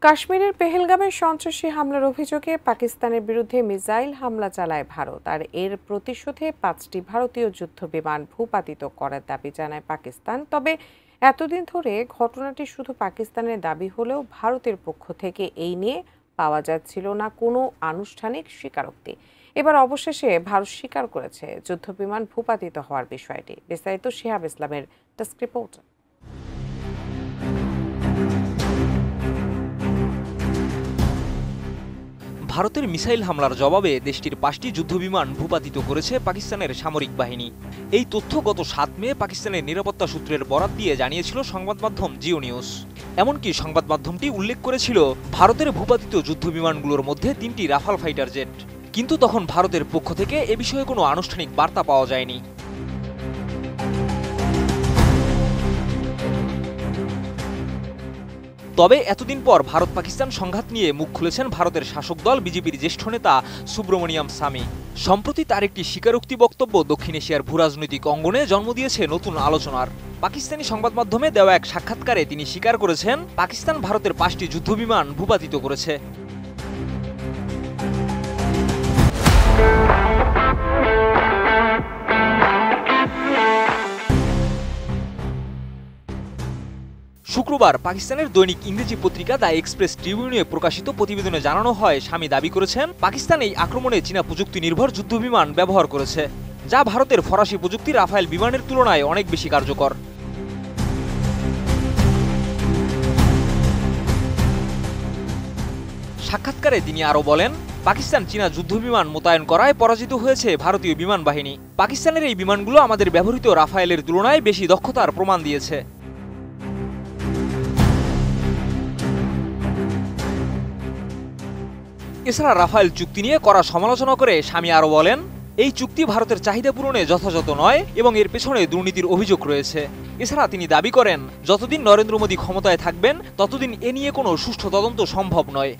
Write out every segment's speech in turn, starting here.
কাশ্মীরের পেহেলগামে সন্ত্রাসী হামলার অভিযোগে পাকিস্তানের বিরুদ্ধে মিসাইল হামলা চালায় ভারত, আর এর প্রতিশোধে 5টি ভারতীয় যুদ্ধবিমান ভূপাতিত করার দাবি জানায় পাকিস্তান। তবে এতদিন ধরে ঘটনাটি শুধু পাকিস্তানের দাবি হলেও ভারতের পক্ষ থেকে এই নিয়ে পাওয়া যাচ্ছিল না কোনো আনুষ্ঠানিক স্বীকারোক্তি। এবার অবশেষে ভারত স্বীকার করেছে যুদ্ধবিমান ভূপাতিত হওয়ার বিষয়টি। বিস্তারিত শিহাব ইসলামের ডেস্ক রিপোর্ট। ভারতের মিসাইল হামলার জবাবে দেশটির 5টি যুদ্ধবিমান ভূপাতিত করেছে পাকিস্তানের সামরিক বাহিনী। এই তথ্য গত 7 মে পাকিস্তানের নিরাপত্তা সূত্রের বরাত দিয়ে জানিয়েছিল সংবাদ মাধ্যম জিও নিউজ। এমনকি সংবাদ মাধ্যমটি উল্লেখ করেছিল ভারতের ভূপাতিত যুদ্ধবিমানগুলোর মধ্যে 3টি রাফাল ফাইটার জেট। কিন্তু তখন ভারতের পক্ষ থেকে এ বিষয়ে কোনো আনুষ্ঠানিক বার্তা পাওয়া যায়নি। তবে এতদিন পর ভারত পাকিস্তান সংঘাত নিয়ে মুখ খুলেছেন ভারতের শাসক দল বিজেপির জ্যেষ্ঠ নেতা সুব্রমণিয়াম স্বামী। সম্প্রতি তার একটি স্বীকারোক্তি বক্তব্য দক্ষিণ এশিয়ার ভূরাজনৈতিক অঙ্গনে জন্ম দিয়েছে নতুন আলোচনার। পাকিস্তানি সংবাদ মাধ্যমে দেওয়া এক সাক্ষাৎকারে তিনি স্বীকার করেছেন পাকিস্তান ভারতের 5টি যুদ্ধবিমান ভূপাতিত করেছে। শুক্রবার পাকিস্তানের দৈনিক ইংরেজি পত্রিকা দ্য এক্সপ্রেস ট্রিবিউনে প্রকাশিত প্রতিবেদনে জানানো হয়, স্বামী দাবি করেছেন পাকিস্তান এই আক্রমণে চীনা প্রযুক্তি নির্ভর যুদ্ধবিমান ব্যবহার করেছে, যা ভারতের ফরাসি প্রযুক্তি রাফায়েল বিমানের তুলনায় অনেক বেশি কার্যকর। সাক্ষাৎকারে তিনি আরও বলেন, পাকিস্তান চীনা যুদ্ধবিমান মোতায়েন করায় পরাজিত হয়েছে ভারতীয় বিমান বাহিনী। পাকিস্তানের এই বিমানগুলো আমাদের ব্যবহৃত রাফায়েলের তুলনায় বেশি দক্ষতার প্রমাণ দিয়েছে। এছাড়া রাফায়েল চুক্তি নিয়ে কড়া সমালোচনা করে স্বামী আরও বলেন, এই চুক্তি ভারতের চাহিদা পূরণে যথাযথ নয় এবং এর পেছনে দুর্নীতির অভিযোগ রয়েছে। এছাড়া তিনি দাবি করেন, যতদিন নরেন্দ্র মোদী ক্ষমতায় থাকবেন ততদিন এ নিয়ে কোনো সুষ্ঠু তদন্ত সম্ভব নয়।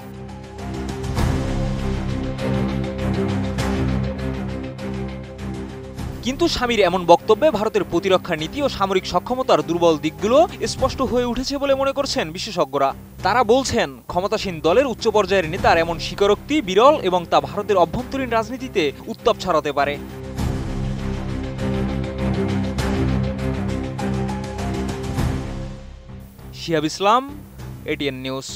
কিন্তু স্বামীর এমন বক্তব্যে ভারতের প্রতিরক্ষা নীতি ও সামরিক সক্ষমতার দুর্বল দিকগুলো স্পষ্ট হয়ে উঠেছে বলে মনে করছেন বিশেষজ্ঞরা। তারা বলছেন, ক্ষমতাসীন দলের উচ্চ পর্যায়ের নেতার এমন স্বীকারোক্তি বিরল এবং তা ভারতের অভ্যন্তরীণ রাজনীতিতে উত্তাপ ছড়াতে পারে। শিহাব ইসলাম, এটিএন নিউজ।